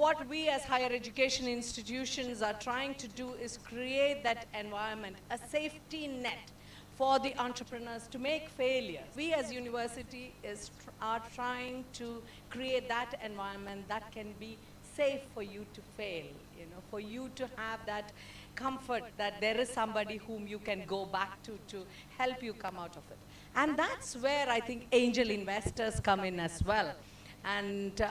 what we as higher education institutions are trying to do is create that environment, a safety net for the entrepreneurs to make failures. We as university are trying to create that environment that can be safe for you to fail, for you to have that comfort that there is somebody whom you can go back to help you come out of it. And that's where I think angel investors come in as well. And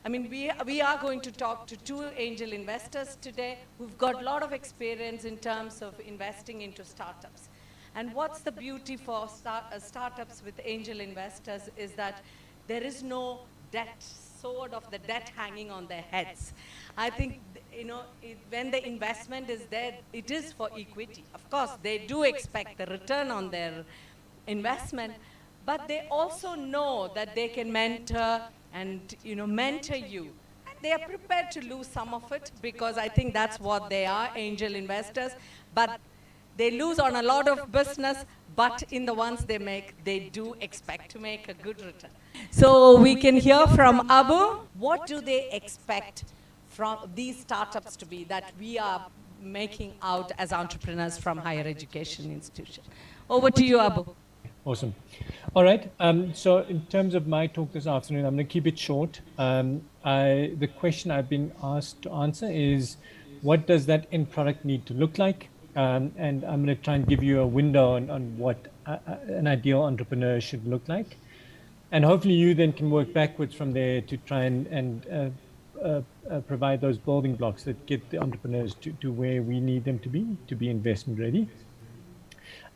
I mean, we are going to talk to two angel investors today who've got a lot of experience in terms of investing into startups. And what's the beauty for startups with angel investors is that there is no sword of the debt hanging on their heads. I think, when the investment is there, it is for equity. Of course, they do expect the return on their investment, but they also know that they can mentor you. And they are prepared to lose some of it because I think that's what they are, angel investors. But they lose on a lot of business, but in the ones they make, they do expect to make a good return. So we can hear from Abu, what do they expect from these startups to be that we are making out as entrepreneurs from higher education institutions? Over to you, Abu. Awesome. All right. So in terms of my talk this afternoon, I'm going to keep it short. The question I've been asked to answer is, what does that end product need to look like? And I'm going to try and give you a window on what an ideal entrepreneur should look like. And hopefully you then can work backwards from there to try and provide those building blocks that get the entrepreneurs to where we need them to be investment ready.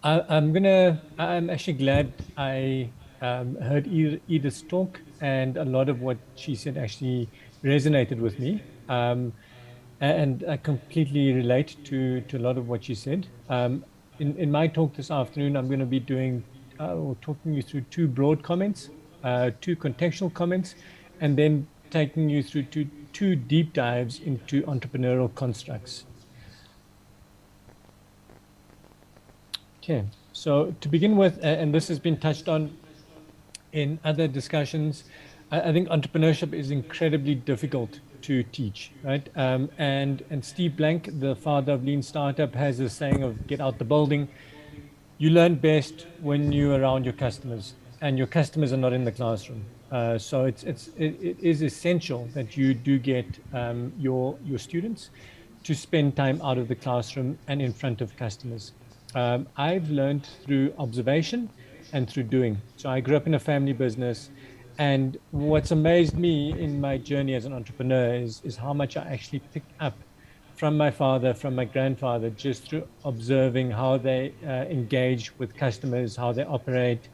I'm actually glad I heard Edith's talk, and a lot of what she said actually resonated with me. And I completely relate to a lot of what she said. In my talk this afternoon, I'm going to be talking you through two broad comments, two contextual comments, and then taking you through two deep dives into entrepreneurial constructs. Okay, so to begin with, and this has been touched on in other discussions, I think entrepreneurship is incredibly difficult to teach, right? And Steve Blank, the father of Lean Startup, has a saying of get out the building. You learn best when you're around your customers, and your customers are not in the classroom. So it is essential that you do get your students to spend time out of the classroom and in front of customers. I've learned through observation and through doing. So I grew up in a family business, and what's amazed me in my journey as an entrepreneur is how much I actually picked up from my father, from my grandfather, just through observing how they engage with customers, how they operate,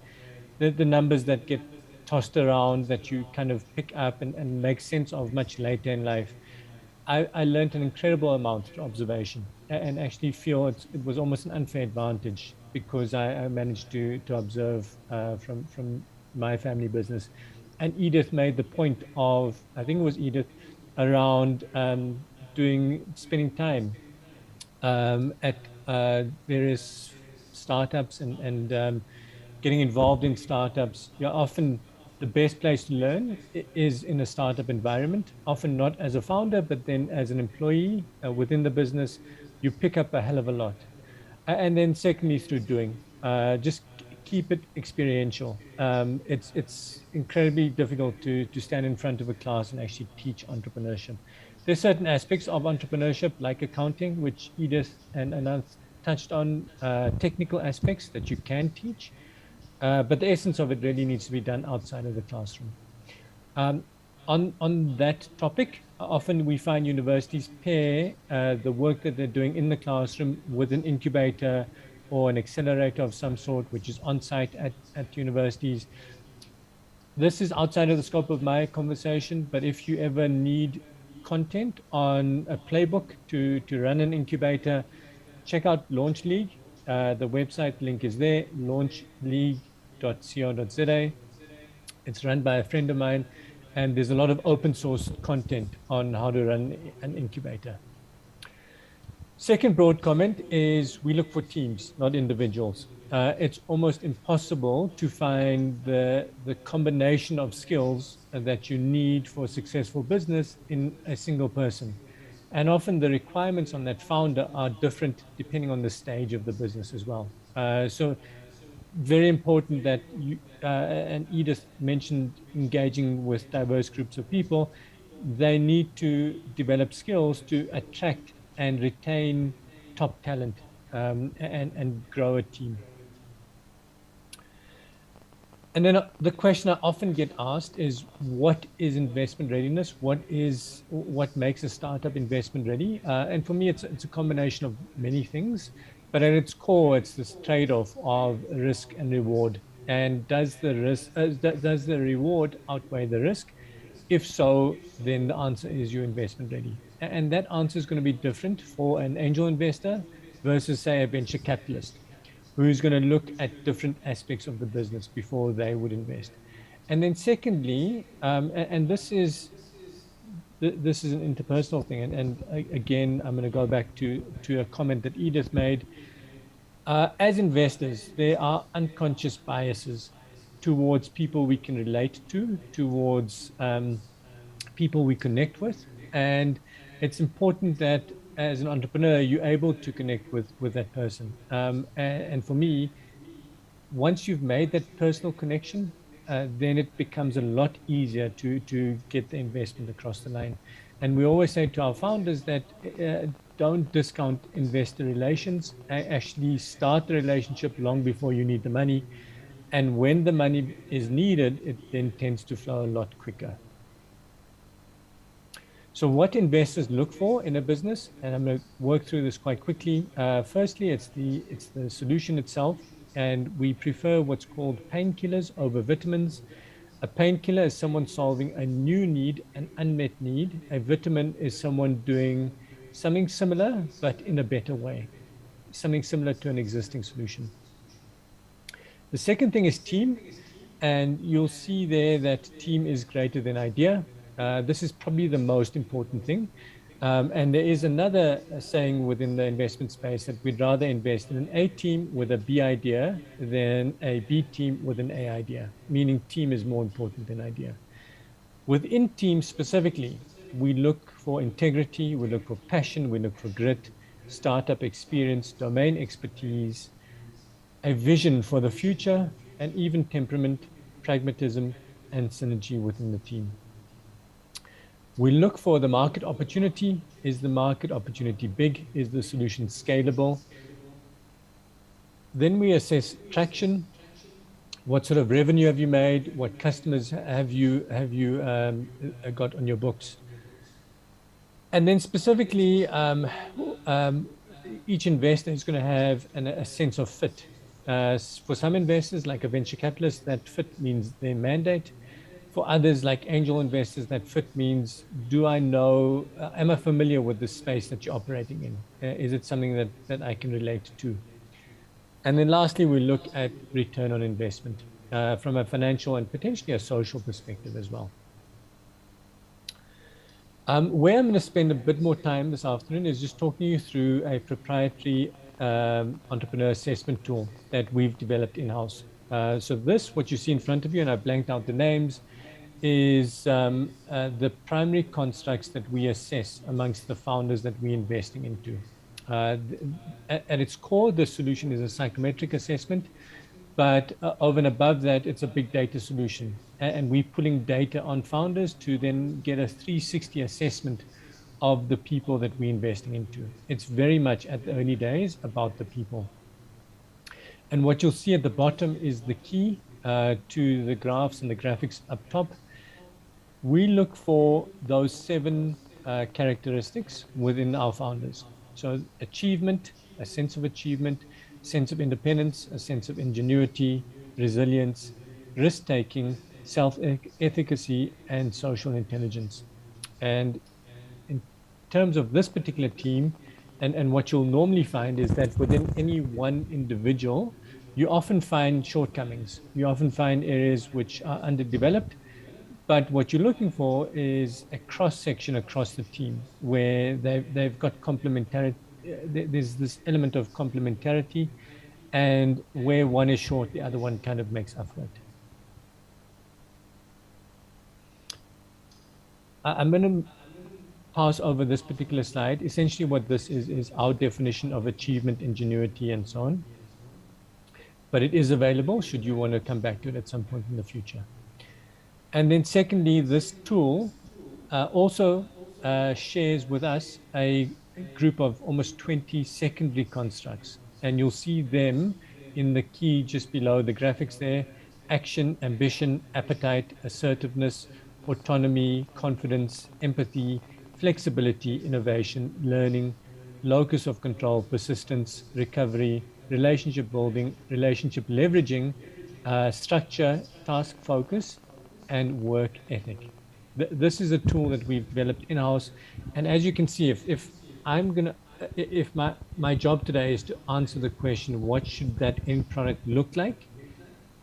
the numbers that get tossed around that you kind of pick up and make sense of much later in life. I learned an incredible amount through observation, and actually feel it was almost an unfair advantage because I managed to observe from my family business. And Edith made the point of, I think it was Edith, around spending time at various startups and getting involved in startups. You're often the best place to learn is in a startup environment, often not as a founder, but then as an employee within the business, you pick up a hell of a lot. And then secondly, through doing, just keep it experiential. It's incredibly difficult to stand in front of a class and actually teach entrepreneurship. There's certain aspects of entrepreneurship, like accounting, which Edith and I touched on, technical aspects that you can teach. But the essence of it really needs to be done outside of the classroom. On that topic, often we find universities pair the work that they're doing in the classroom with an incubator or an accelerator of some sort, which is on site at universities. This is outside of the scope of my conversation, but if you ever need content on a playbook to run an incubator, check out Launch League. The website link is there, launchleague.co.za. It's run by a friend of mine, and there's a lot of open source content on how to run an incubator. Second broad comment is we look for teams, not individuals. It's almost impossible to find the combination of skills that you need for a successful business in a single person. And often the requirements on that founder are different depending on the stage of the business as well. So very important that you, and Edith mentioned engaging with diverse groups of people, they need to develop skills to attract and retain top talent, and grow a team. And then the question I often get asked is, what is investment readiness? What makes a startup investment ready? And for me, it's a combination of many things, but at its core, it's this trade-off of risk and reward. And does the reward outweigh the risk? If so, then the answer is you're investment ready. And that answer is going to be different for an angel investor versus, say, a venture capitalist who's going to look at different aspects of the business before they would invest. And then secondly, and this is an interpersonal thing, and again, I'm going to go back to a comment that Edith made. As investors, there are unconscious biases towards people we can relate to, towards people we connect with, and it's important that as an entrepreneur, you're able to connect with that person. And for me, once you've made that personal connection, then it becomes a lot easier to get the investment across the line. And we always say to our founders that don't discount investor relations. Actually start the relationship long before you need the money. And when the money is needed, it then tends to flow a lot quicker. So what investors look for in a business, and I'm going to work through this quite quickly. Firstly, it's the solution itself, and we prefer what's called painkillers over vitamins. A painkiller is someone solving a new need, an unmet need. A vitamin is someone doing something similar, but in a better way, something similar to an existing solution. The second thing is team, and you'll see there that team is greater than idea. This is probably the most important thing. And there is another saying within the investment space that we'd rather invest in an A team with a B idea than a B team with an A idea, meaning team is more important than idea. Within teams specifically, we look for integrity, we look for passion, we look for grit, startup experience, domain expertise, a vision for the future, and even temperament, pragmatism, and synergy within the team. We look for the market opportunity. Is the market opportunity big? Is the solution scalable? Then we assess traction. What sort of revenue have you made? What customers have you got on your books? And then specifically, each investor is going to have a sense of fit. For some investors, like a venture capitalist, that fit means their mandate. For others, like angel investors, that fit means, do I know, am I familiar with the space that you're operating in? Is it something that I can relate to? And then lastly, we look at return on investment from a financial and potentially a social perspective as well. Where I'm going to spend a bit more time this afternoon is just talking you through a proprietary entrepreneur assessment tool that we've developed in-house. So this, what you see in front of you, and I've blanked out the names, is the primary constructs that we assess amongst the founders that we're investing into. At its core, the solution is a psychometric assessment, but over and above that, it's a big data solution. And we're pulling data on founders to then get a 360 assessment of the people that we're investing into. It's very much at the early days about the people. And what you'll see at the bottom is the key to the graphs and the graphics up top. We look for those 7 characteristics within our founders. So achievement, a sense of achievement, sense of independence, a sense of ingenuity, resilience, risk-taking, self-efficacy, and social intelligence. And in terms of this particular team, and what you'll normally find is that within any one individual, you often find shortcomings. You often find areas which are underdeveloped. But what you're looking for is a cross-section across the team where they've got complementarity there's this element of complementarity, and where one is short, the other one kind of makes up for it. I'm going to pass over this particular slide. Essentially what this is our definition of achievement, ingenuity, and so on. But it is available should you want to come back to it at some point in the future. And then secondly, this tool also shares with us a group of almost 20 secondary constructs. And you'll see them in the key just below the graphics there: action, ambition, appetite, assertiveness, autonomy, confidence, empathy, flexibility, innovation, learning, locus of control, persistence, recovery, relationship building, relationship leveraging, structure, task focus, and work ethic. This is a tool that we've developed in-house. And as you can see, if my job today is to answer the question, what should that end product look like?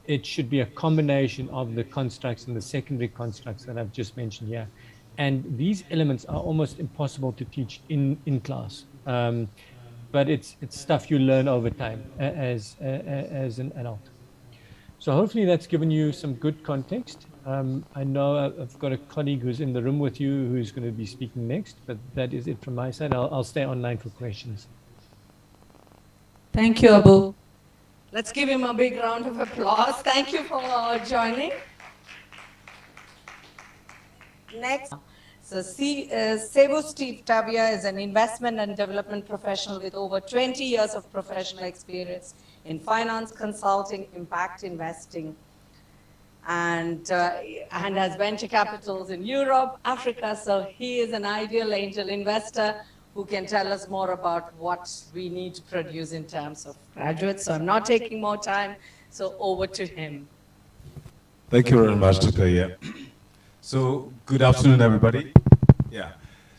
It should be a combination of the constructs and the secondary constructs that I've just mentioned here. And these elements are almost impossible to teach in class. But it's stuff you learn over time as an adult. So hopefully that's given you some good context. I know I've got a colleague who's in the room with you who's going to be speaking next, but that is it from my side. I'll stay online for questions. Thank you, Abu. Let's give him a big round of applause. Thank you for joining. Next. So Sebo Steve Tavia is an investment and development professional with over 20 years of professional experience in finance, consulting, impact investing, and has venture capitals in Europe, Africa. So he is an ideal angel investor who can tell us more about what we need to produce in terms of graduates. So I'm not taking more time, so over to him. Thank you very much, Tukaya. So, good afternoon, everybody. Yeah.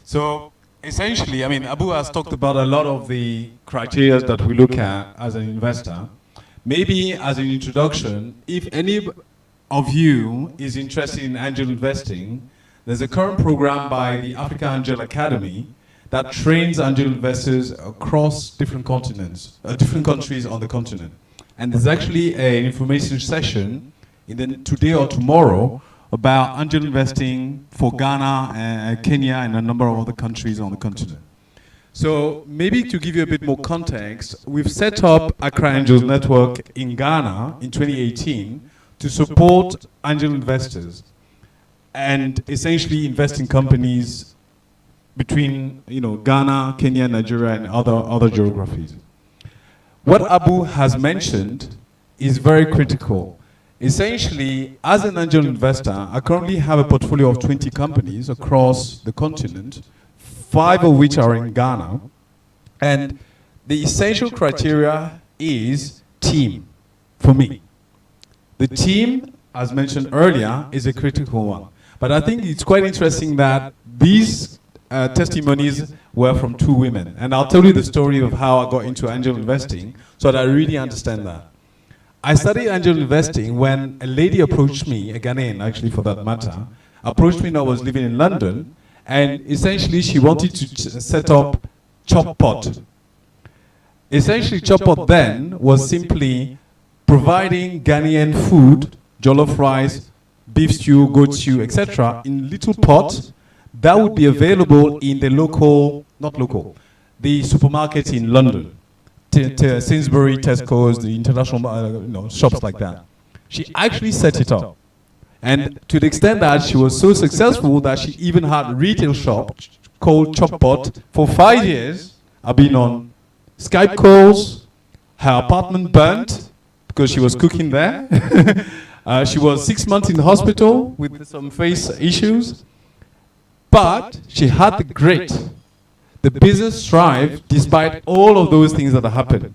So, essentially, I mean, Abu has talked about a lot of the criteria that we look at as an investor. Maybe as an introduction, if any of you is interested in angel investing, there's a current program by the Africa Angel Academy that trains angel investors across different continents, different countries on the continent. And there's actually an information session today or tomorrow about angel investing for Ghana, Kenya, and a number of other countries on the continent. So maybe to give you a bit more context, we've set up Accra Angels Network in Ghana in 2018 to support angel investors and essentially invest in companies between Ghana, Kenya, Nigeria, and other geographies. What Abu has mentioned is very critical. Essentially, as an angel investor, I currently have a portfolio of 20 companies across the continent, 5 of which are in Ghana. And the essential criteria is team for me. The team, as mentioned earlier, is a critical one. But I think it's quite interesting that these testimonies were from 2 women. And I'll tell you the story of how I got into angel investing so that I really understand that. I started angel investing when a lady approached me, a Ghanaian actually for that matter, approached me when I was living in London, and essentially she wanted to set up Chop Pot. Essentially Chop Pot then was simply providing Ghanaian food, jollof rice, beef stew, goat stew, etc. in little pots that would be available in the the supermarket in London. Sainsbury, Tesco's, the international shops like that. She actually set it up. And to the extent that she was so successful that she even had a retail shop called Chop Pot. For 5 years, I've been on Skype calls. Her apartment burnt because she was cooking there. She was 6 months in the hospital with some face issues. But she had the grit. The business thrived despite all of those things that happened.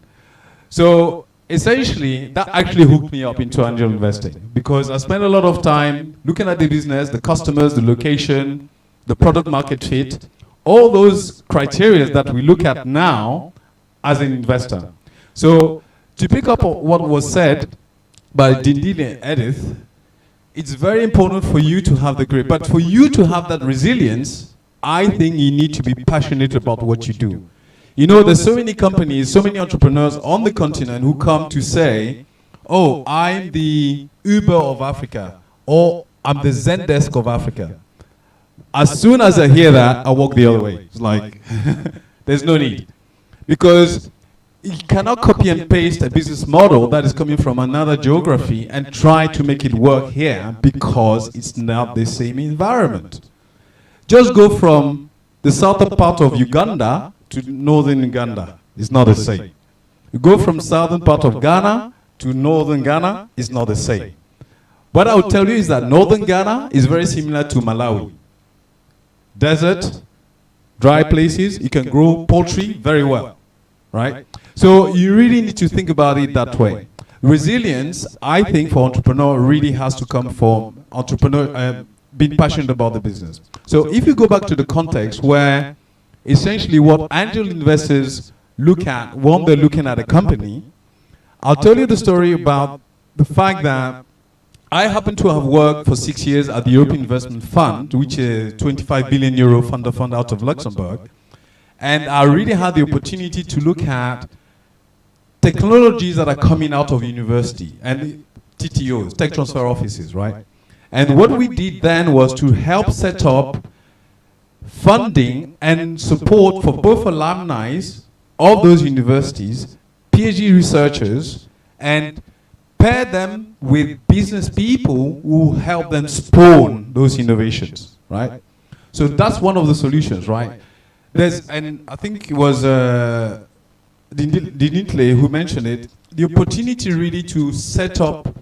So essentially, that actually hooked me up into angel investing because I spent a lot of time looking at the business, the customers, the location, the product market fit, all those criteria that we look at now as an investor. So to pick up on what was said by Dindili and Edith, it's very important for you to have the grit, but for you to have that resilience, I think you need to be passionate about what you do. You know, there's so many companies, so many entrepreneurs on the continent who come to say, oh, I'm the Uber of Africa, or I'm the Zendesk of Africa. As soon as I hear that, I walk the other way. It's like, there's no need. Because you cannot copy and paste a business model that is coming from another geography and try to make it work here because it's not the same environment. Just go from the southern part of Uganda to northern Uganda. It's not the same. You go from southern part of Ghana to northern Ghana, it's not the same. What I will tell you is that northern Ghana is very similar to Malawi. Desert, dry places, you can grow poultry very well, right? So you really need to think about it that way. Resilience, I think, for entrepreneur really has to come from being passionate about the business. So if you go back to the context where essentially what angel investors look at when they're looking at a company, I'll tell you the story about the fact that I happen to have worked for 6 years at the European Investment Fund, which is a 25 billion euro fund out of Luxembourg. And I really had the opportunity to look at technologies that are coming out of university and TTOs, tech transfer offices, right? And what we did then was to help set up funding and support for both alumni of those universities, PhD researchers, and pair them with business people who help them spawn those innovations, right? So that's one of the solutions, right? And I think it was Dintle who mentioned it, the opportunity really to set up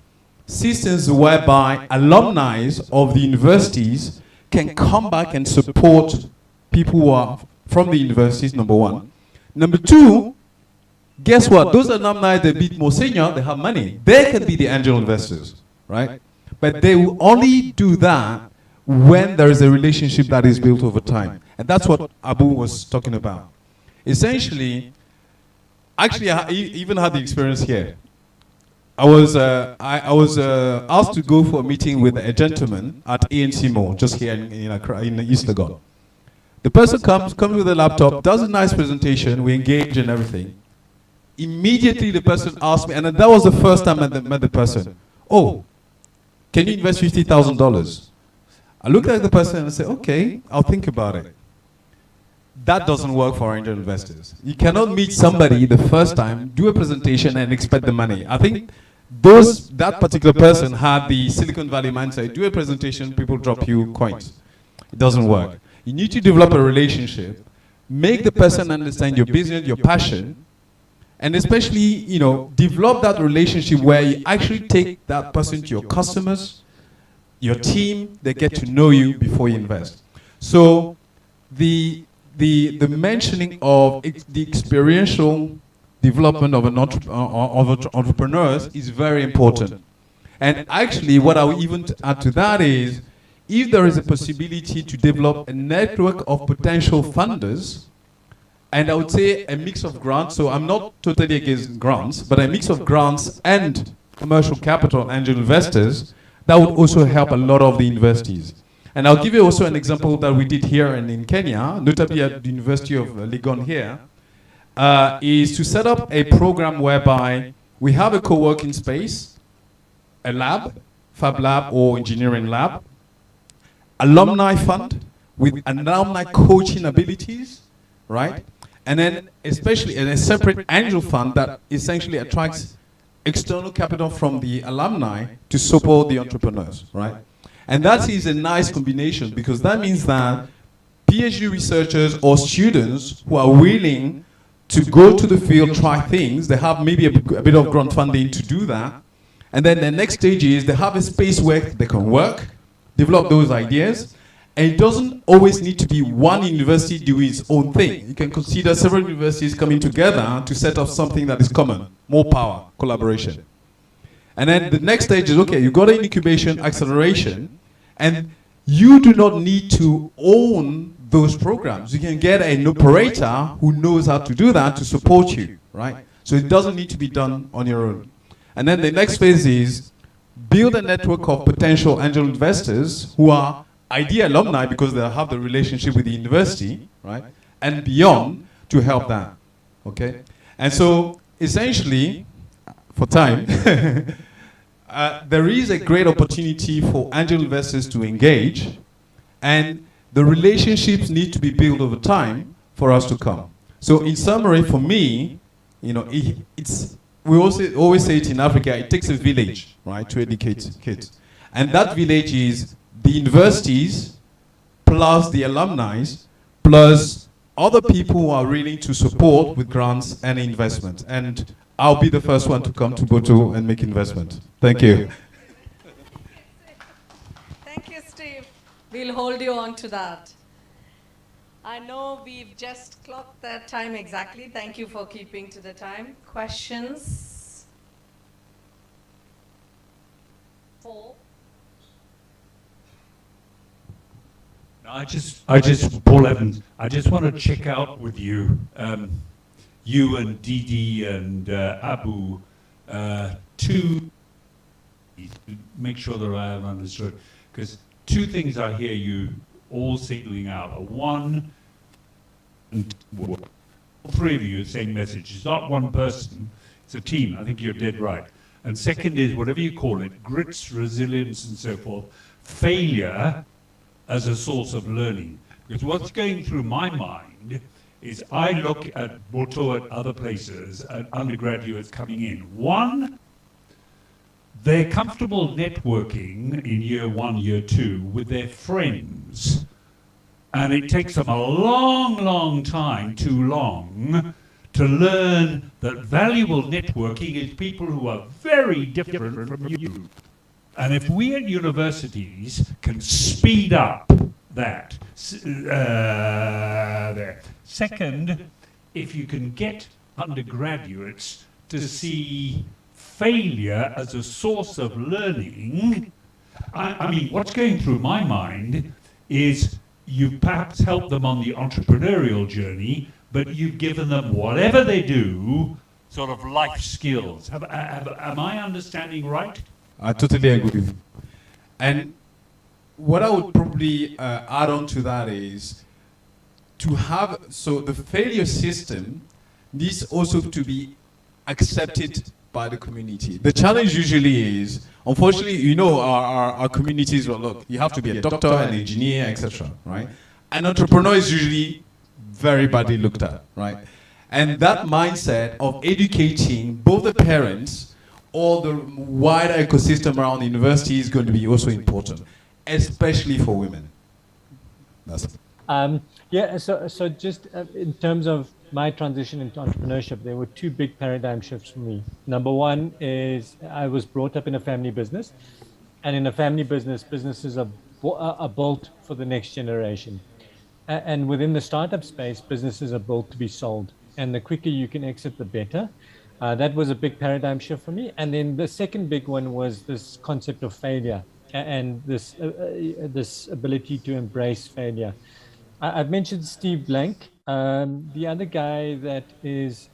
systems whereby alumni of the universities can come back and support people who are from the universities, number one. Number two, guess what? Those alumni, they're a bit more senior, they have money. They can be the angel investors, right? But they will only do that when there is a relationship that is built over time. And that's what Abu was talking about. Essentially, actually, I even had the experience here. I was asked to go for a meeting with a gentleman at ANC Mall, just here in East Legon. The person comes with a laptop, does a nice presentation, we engage and everything. Immediately the person asked me, and that was the first time I met the person, oh, can you invest $50,000? I looked at the person and I said, okay, I'll think about it. That doesn't work for angel investors. You cannot meet somebody the first time, do a presentation and expect the money. I think that particular person had the Silicon Valley mindset, do a presentation, people drop you coins. It doesn't work. You need to develop a relationship, make the person understand your business, your passion, and especially, develop that relationship where you actually take that person to your customers, your team, they get to know you before you invest. So the mentioning of the experiential development of entrepreneurs is very important. And actually, what I would even add to that is, if there is a possibility to develop a network of potential funders, and I would say a mix of grants, so I'm not totally against grants, but a mix of grants and commercial capital angel investors, that would also help a lot of the investees. And I'll give you also an example that we did here and in Kenya, notably at the University of Legon here, is to set up a program whereby we have a co-working space, a lab, fab lab or engineering lab, alumni fund with alumni coaching abilities, right? And then especially a separate angel fund that essentially attracts external capital from the alumni to support the entrepreneurs, right? And that is a nice combination because that means that PhD researchers or students who are willing to go to the field, try things, they have maybe a bit of grant funding to do that. And then the next stage is they have a space where they can work, develop those ideas. And it doesn't always need to be one university doing its own thing. You can consider several universities coming together to set up something that is common, more power, collaboration. And then the next stage is, okay, you got an incubation, acceleration, and you do not need to own those programs. You can get an operator who knows how to do that to support you, right? So it doesn't need to be done on your own. And then the next phase is build a network of potential angel investors who are idea alumni because they have the relationship with the university, right? And beyond to help that. Okay? And so, essentially, for time, there is a great opportunity for angel investors to engage, and the relationships need to be built over time for us to come. So in summary, for me, you know, we also always say it in Africa, it takes a village, right, to educate kids. And that village is the universities, plus the alumni, plus other people who are willing to support with grants and investment. And I'll be the first one to come to Boto and make investment. Thank you. Thank you, Steve. We'll hold you on to that. I know we've just clocked that time exactly. Thank you for keeping to the time. Questions? 4. Paul Evans, I just want to check out with you, you and Didi and Abu, two, make sure that I have understood, because two things I hear you all signaling out are one, and all three of you are saying message. It's not one person, it's a team. I think you're dead right. And second is, whatever you call it, grits, resilience, and so forth, failure as a source of learning. Because what's going through my mind is I look at Boto at other places, at undergraduates coming in. One, they're comfortable networking in year 1, year 2 with their friends. And it takes them a long, long time, too long, to learn that valuable networking is people who are very different from you. And if we at universities can speed up that, there. Second, if you can get undergraduates to see failure as a source of learning, I mean, what's going through my mind is you've perhaps helped them on the entrepreneurial journey, but you've given them whatever they do, sort of life skills. Am I understanding right? I totally agree with you. And what I would probably add on to that is to have, so the failure system needs also to be accepted by the community. The challenge usually is, unfortunately, you know, our communities, well, look, you have to be a doctor, an engineer, etc., right? An entrepreneur is usually very badly looked at, right? And that mindset of educating both the parents or the wider ecosystem around the university is going to be also important, especially for women. That's it. Yeah, so just in terms of my transition into entrepreneurship, there were two big paradigm shifts for me. Number one is I was brought up in a family business, and in a family business, businesses are built for the next generation. And within the startup space, businesses are built to be sold. And the quicker you can exit, the better. That was a big paradigm shift for me. And then the second big one was this concept of failure and this ability to embrace failure. I've mentioned Steve Blank. The other guy that is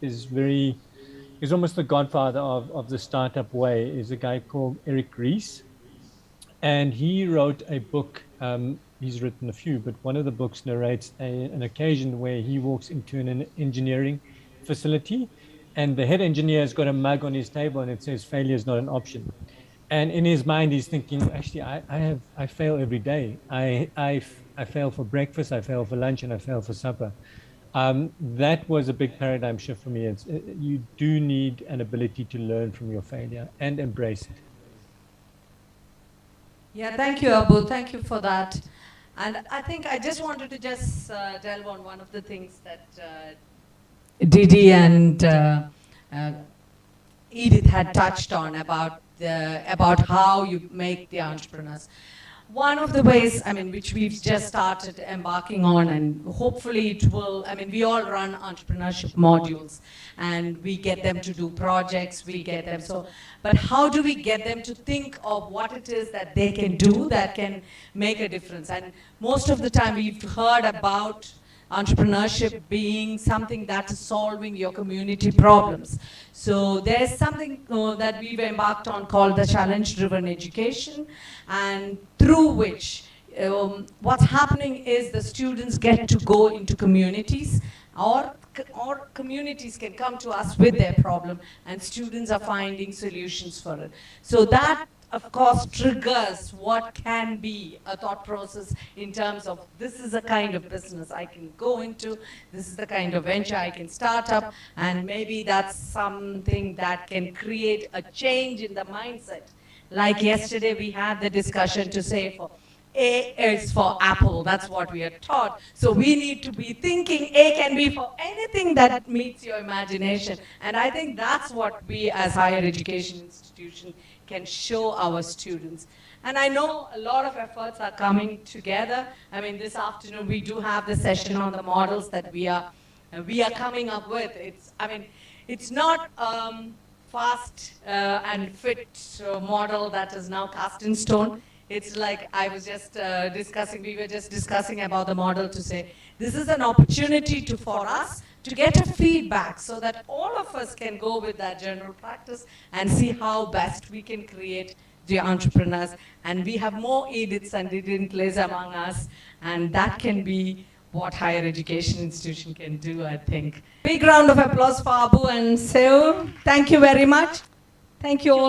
almost the godfather of the startup way is a guy called Eric Ries. And he wrote a book. He's written a few, but one of the books narrates an occasion where he walks into an engineering facility, and the head engineer has got a mug on his table and it says failure is not an option. And in his mind, he's thinking, actually, I fail every day. I fail for breakfast, I fail for lunch, and I fail for supper. That was a big paradigm shift for me. You do need an ability to learn from your failure and embrace it. Yeah, thank you, Abu. Thank you for that. And I think I just wanted to just delve on one of the things that Didi and Edith had touched on about how you make the entrepreneurs. One of the ways, I mean, which we've just started embarking on, and hopefully it will, I mean, we all run entrepreneurship modules, and we get them to do projects, we get them, so, but how do we get them to think of what it is that they can do that can make a difference? And most of the time we've heard about entrepreneurship being something that is solving your community problems. So there's something that we've embarked on called the challenge-driven education, and through which what's happening is the students get to go into communities or or communities can come to us with their problem, and students are finding solutions for it. So that, of course, triggers what can be a thought process in terms of, this is a kind of business I can go into, this is the kind of venture I can start up, and maybe that's something that can create a change in the mindset. Like yesterday we had the discussion to say, for A is for apple, that's what we are taught. So we need to be thinking A can be for anything that meets your imagination. And I think that's what we as higher education institution can show our students. And I know a lot of efforts are coming together. I mean, this afternoon we do have the session on the models that we are coming up with. It's not fast and fit model that is now cast in stone. It's like I was just we were just discussing about the model to say, this is an opportunity for us to get a feedback so that all of us can go with that general practice and see how best we can create the entrepreneurs. And we have more Ediths and Edithlers among us, and that can be what higher education institution can do, I think. Big round of applause for Abu and Seo. Thank you very much. Thank you all.